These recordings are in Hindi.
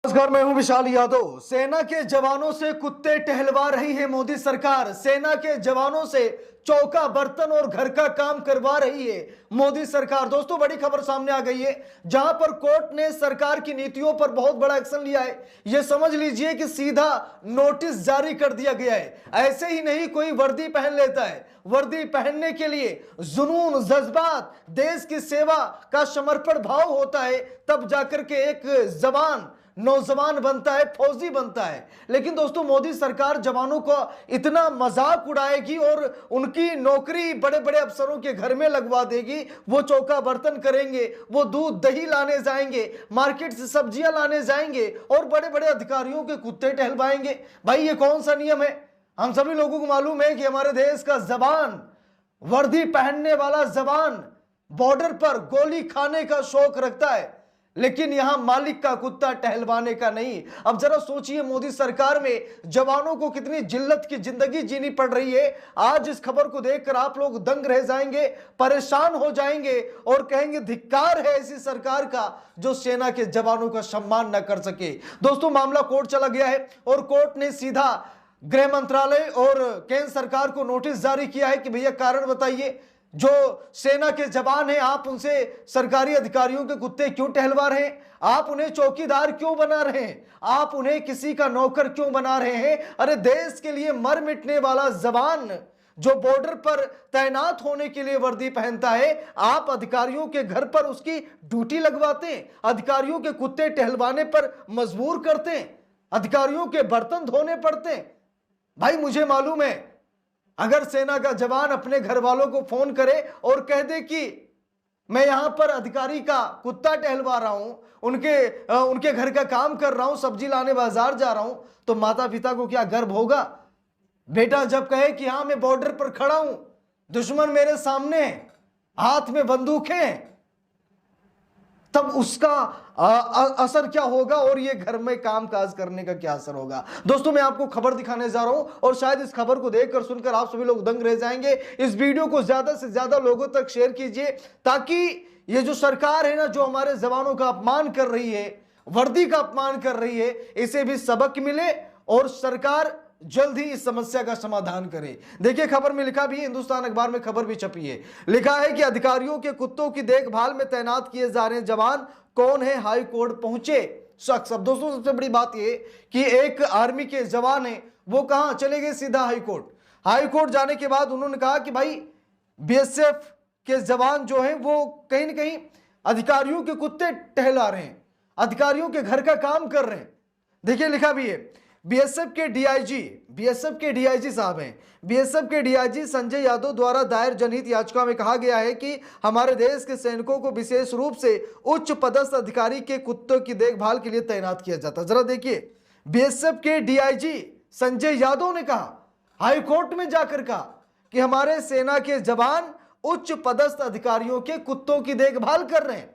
नमस्कार, मैं हूं विशाल यादव। सेना के जवानों से कुत्ते टहलवा रही है मोदी सरकार। सेना के जवानों से चौका बर्तन और घर का काम करवा रही है मोदी सरकार। दोस्तों, बड़ी खबर सामने आ गई है जहां पर कोर्ट ने सरकार की नीतियों पर बहुत बड़ा एक्शन लिया है। यह समझ लीजिए कि सीधा नोटिस जारी कर दिया गया है। ऐसे ही नहीं कोई वर्दी पहन लेता है। वर्दी पहनने के लिए जुनून, जज्बात, देश की सेवा का समर्पण भाव होता है, तब जाकर के एक जवान नौजवान बनता है, फौजी बनता है। लेकिन दोस्तों, मोदी सरकार जवानों को इतना मजाक उड़ाएगी और उनकी नौकरी बड़े बड़े अफसरों के घर में लगवा देगी। वो चौका बर्तन करेंगे, वो दूध दही लाने जाएंगे, मार्केट से सब्जियां लाने जाएंगे और बड़े बड़े अधिकारियों के कुत्ते टहलवाएंगे। भाई, ये कौन सा नियम है? हम सभी लोगों को मालूम है कि हमारे देश का जवान, वर्दी पहनने वाला जवान बॉर्डर पर गोली खाने का शौक रखता है, लेकिन यहां मालिक का कुत्ता टहलवाने का नहीं। अब जरा सोचिए, मोदी सरकार में जवानों को कितनी जिल्लत की जिंदगी जीनी पड़ रही है। आज इस खबर को देखकर आप लोग दंग रह जाएंगे, परेशान हो जाएंगे और कहेंगे धिक्कार है ऐसी सरकार का जो सेना के जवानों का सम्मान न कर सके। दोस्तों, मामला कोर्ट चला गया है और कोर्ट ने सीधा गृह मंत्रालय और केंद्र सरकार को नोटिस जारी किया है कि भैया कारण बताइए। जो सेना के जवान हैं, आप उनसे सरकारी अधिकारियों के कुत्ते क्यों टहलवा रहे हैं? आप उन्हें चौकीदार क्यों बना रहे हैं? आप उन्हें किसी का नौकर क्यों बना रहे हैं? अरे, देश के लिए मर मिटने वाला जवान जो बॉर्डर पर तैनात होने के लिए वर्दी पहनता है, आप अधिकारियों के घर पर उसकी ड्यूटी लगवाते हैं, अधिकारियों के कुत्ते टहलवाने पर मजबूर करते हैं, अधिकारियों के बर्तन धोने पड़ते हैं। भाई, मुझे मालूम है, अगर सेना का जवान अपने घर वालों को फोन करे और कह दे कि मैं यहां पर अधिकारी का कुत्ता टहलवा रहा हूं, उनके घर का काम कर रहा हूं, सब्जी लाने बाजार जा रहा हूं, तो माता पिता को क्या गर्व होगा? बेटा जब कहे कि हां, मैं बॉर्डर पर खड़ा हूं, दुश्मन मेरे सामने है, हाथ में बंदूकें हैं, तब उसका असर क्या होगा और ये घर में काम काज करने का क्या असर होगा? दोस्तों, मैं आपको खबर दिखाने जा रहा हूं और शायद इस खबर को देखकर सुनकर आप सभी लोग दंग रह जाएंगे। इस वीडियो को ज्यादा से ज्यादा लोगों तक शेयर कीजिए ताकि ये जो सरकार है ना, जो हमारे जवानों का अपमान कर रही है, वर्दी का अपमान कर रही है, इसे भी सबक मिले और सरकार जल्द ही इस समस्या का समाधान करे। देखिए, खबर में लिखा भी है, हिंदुस्तान अखबार में खबर भी छपी है। लिखा है कि अधिकारियों के कुत्तों की देखभाल में तैनात किए जा रहे जवान कौन है? हाई कोर्ट पहुंचे शख्स। अब दोस्तों, सबसे बड़ी बात यह कि एक आर्मी के जवान है, वो कहां चले गए? सीधा हाई कोर्ट। हाई कोर्ट जाने के बाद उन्होंने कहा कि भाई, बीएसएफ के जवान जो हैं वो कहीं ना कहीं अधिकारियों के कुत्ते टहला रहे हैं, अधिकारियों के घर का काम कर रहे हैं। देखिए, लिखा भी है, बीएसएफ के डीआईजी साहब हैं। बीएसएफ के डीआईजी संजय यादव द्वारा दायर जनहित याचिका में कहा गया है कि हमारे देश के सैनिकों को विशेष रूप से उच्च पदस्थ अधिकारी के कुत्तों की देखभाल के लिए तैनात किया जाता है। जरा देखिए, बीएसएफ के डीआईजी संजय यादव ने कहा, हाई कोर्ट में जाकर कहा कि हमारे सेना के जवान उच्च पदस्थ अधिकारियों के कुत्तों की देखभाल कर रहे हैं।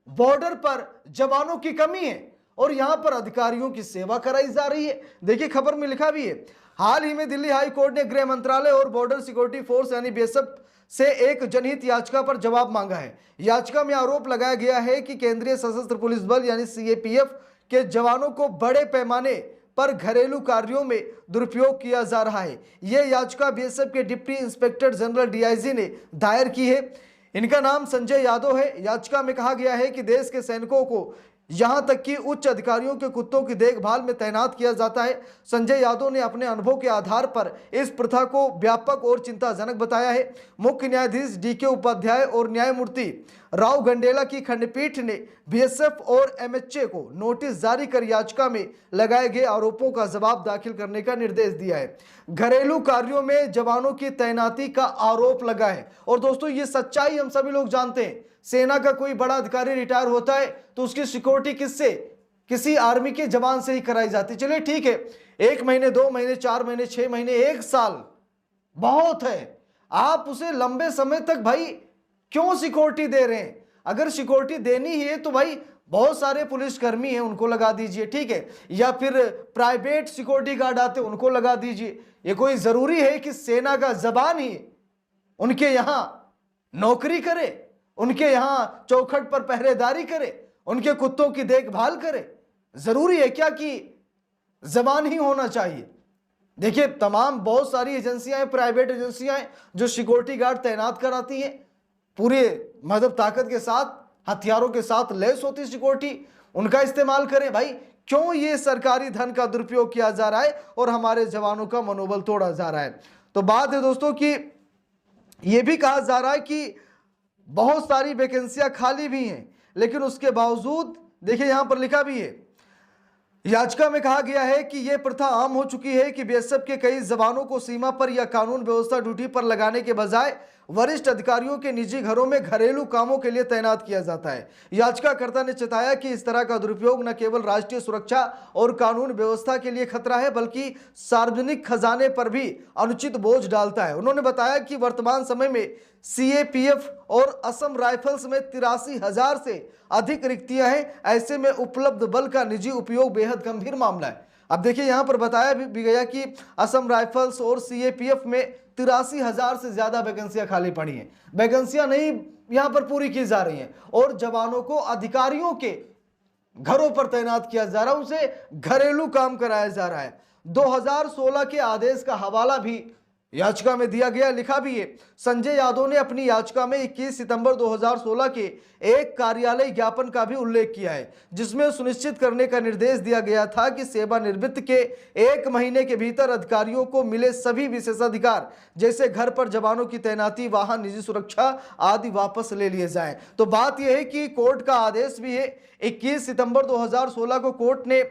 बॉर्डर पर जवानों की कमी है और यहां पर अधिकारियों की सेवा कराई जा रही है। देखिए, खबर में लिखा भी है, हाल ही में दिल्ली हाई कोर्ट ने गृह मंत्रालय और बॉर्डर सिक्योरिटी फोर्स यानी बीएसएफ से एक जनहित याचिका पर जवाब मांगा है। याचिका में आरोप लगाया गया है कि केंद्रीय सशस्त्र पुलिस बल यानी सीएपीएफ के जवानों को बड़े पैमाने पर घरेलू कार्यों में दुरुपयोग किया जा रहा है। यह याचिका बीएसएफ के डिप्टी इंस्पेक्टर जनरल डीआईजी ने दायर की है। इनका नाम संजय यादव है। याचिका में कहा गया है कि देश के सैनिकों को यहां तक कि उच्च अधिकारियों के कुत्तों की देखभाल में तैनात किया जाता है। संजय यादव ने अपने अनुभव के आधार पर इस प्रथा को व्यापक और चिंताजनक बताया है। मुख्य न्यायाधीश डीके उपाध्याय और न्यायमूर्ति राव गंडेला की खंडपीठ ने बीएसएफ और एमएचए को नोटिस जारी कर याचिका में लगाए गए आरोपों का जवाब दाखिल करने का निर्देश दिया है। घरेलू कार्यों में जवानों की तैनाती का आरोप लगा है और दोस्तों, ये सच्चाई हम सभी लोग जानते हैं। सेना का कोई बड़ा अधिकारी रिटायर होता है तो उसकी सिक्योरिटी किससे? किसी आर्मी के जवान से ही कराई जाती। चलिए ठीक है, 1 महीने, 2 महीने, 4 महीने, 6 महीने, 1 साल बहुत है। आप उसे लंबे समय तक भाई क्यों सिक्योरिटी दे रहे हैं? अगर सिक्योरिटी देनी ही है तो भाई बहुत सारे पुलिसकर्मी हैं, उनको लगा दीजिए, ठीक है, या फिर प्राइवेट सिक्योरिटी गार्ड आते, उनको लगा दीजिए। ये कोई जरूरी है कि सेना का जवान ही उनके यहां नौकरी करे, उनके यहां चौखट पर पहरेदारी करे, उनके कुत्तों की देखभाल करे? जरूरी है क्या कि जवान ही होना चाहिए? देखिए, तमाम बहुत सारी एजेंसियां हैं, प्राइवेट एजेंसियां हैं जो सिक्योरिटी गार्ड तैनात कराती हैं, पूरे मतलब ताकत के साथ, हथियारों के साथ लैस होती सिक्योरिटी, उनका इस्तेमाल करें। भाई क्यों ये सरकारी धन का दुरुपयोग किया जा रहा है और हमारे जवानों का मनोबल तोड़ा जा रहा है? तो बात है दोस्तों कि यह भी कहा जा रहा है कि बहुत सारी वैकेंसियां खाली भी हैं, लेकिन उसके बावजूद देखिए यहां पर लिखा भी है, याचिका में कहा गया है कि यह प्रथा आम हो चुकी है कि बीएसएफ के कई जवानों को सीमा पर या कानून व्यवस्था ड्यूटी पर लगाने के बजाय वरिष्ठ अधिकारियों के निजी घरों में घरेलू कामों के लिए तैनात किया जाता है। याचिकाकर्ता ने चेताया कि इस तरह का दुरुपयोग न केवल राष्ट्रीय सुरक्षा और कानून व्यवस्था के लिए खतरा है, बल्कि सार्वजनिक खजाने पर भी अनुचित बोझ डालता है। उन्होंने बताया कि वर्तमान समय में सीएपीएफ और असम राइफल्स में 83,000 से अधिक रिक्तियां हैं। ऐसे में उपलब्ध बल का निजी उपयोग बेहद गंभीर मामला है। अब देखिए यहां पर बताया भी गया कि असम राइफल्स और सीएपीएफ में 83,000 से ज्यादा वैकेंसियां खाली पड़ी हैं। वैकेंसियां नहीं यहां पर पूरी की जा रही हैं और जवानों को अधिकारियों के घरों पर तैनात किया जा रहा है, उनसे घरेलू काम कराया जा रहा है। 2016 के आदेश का हवाला भी याचिका में दिया गया, लिखा भी है। संजय यादव ने अपनी याचिका में 21 सितंबर 2016 के एक कार्यालय ज्ञापन का भी उल्लेख किया है, जिसमें सुनिश्चित करने का निर्देश दिया गया था कि सेवानिवृत्त के 1 महीने के भीतर अधिकारियों को मिले सभी विशेषाधिकार जैसे घर पर जवानों की तैनाती, वाहन, निजी सुरक्षा आदि वापस ले लिए जाएं। तो बात यह है कि कोर्ट का आदेश भी है, 21 सितंबर 2016 को कोर्ट ने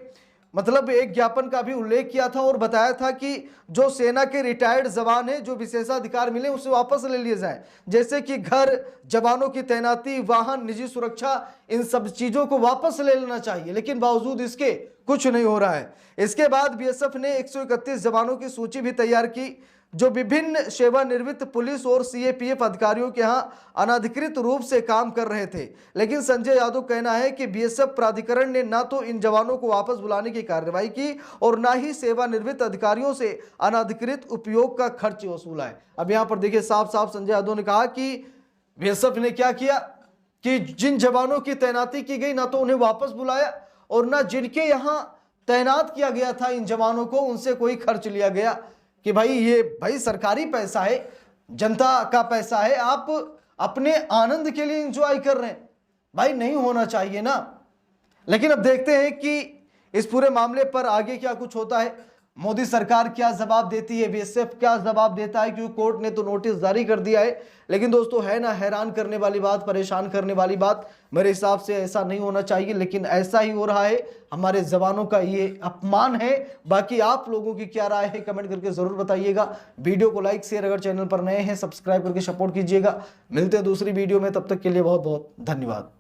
मतलब एक ज्ञापन का भी उल्लेख किया था और बताया था कि जो सेना के रिटायर्ड जवान हैं, जो विशेषाधिकार मिले उसे वापस ले लिए जाएं, जैसे कि घर, जवानों की तैनाती, वाहन, निजी सुरक्षा, इन सब चीजों को वापस ले लेना चाहिए। लेकिन बावजूद इसके कुछ नहीं हो रहा है। इसके बाद बीएसएफ ने 131 जवानों की सूची भी तैयार की जो विभिन्न सेवानिवृत्त पुलिस और सीएपीएफ अधिकारियों के यहां अनधिकृत रूप से काम कर रहे थे। लेकिन संजय यादव कहना है कि बीएसएफ प्राधिकरण ने ना तो इन जवानों को वापस बुलाने की कार्रवाई की और ना ही सेवानिवृत्त अधिकारियों से अनधिकृत उपयोग का खर्च वसूला है। अब यहां पर देखिए साफ साफ संजय यादव ने कहा कि बीएसएफ ने क्या किया कि जिन जवानों की तैनाती की गई ना तो उन्हें वापस बुलाया और ना जिनके यहां तैनात किया गया था इन जवानों को उनसे कोई खर्च लिया गया कि भाई ये भाई सरकारी पैसा है, जनता का पैसा है, आप अपने आनंद के लिए एंजॉय कर रहे हैं। भाई नहीं होना चाहिए ना। लेकिन अब देखते हैं कि इस पूरे मामले पर आगे क्या कुछ होता है, मोदी सरकार क्या जवाब देती है, बीएसएफ क्या जवाब देता है, क्योंकि कोर्ट ने तो नोटिस जारी कर दिया है। लेकिन दोस्तों है ना हैरान करने वाली बात, परेशान करने वाली बात, मेरे हिसाब से ऐसा नहीं होना चाहिए, लेकिन ऐसा ही हो रहा है। हमारे जवानों का ये अपमान है। बाकी आप लोगों की क्या राय है कमेंट करके जरूर बताइएगा। वीडियो को लाइक शेयर, अगर चैनल पर नए हैं सब्सक्राइब करके सपोर्ट कीजिएगा। मिलते हैं दूसरी वीडियो में, तब तक के लिए बहुत बहुत धन्यवाद।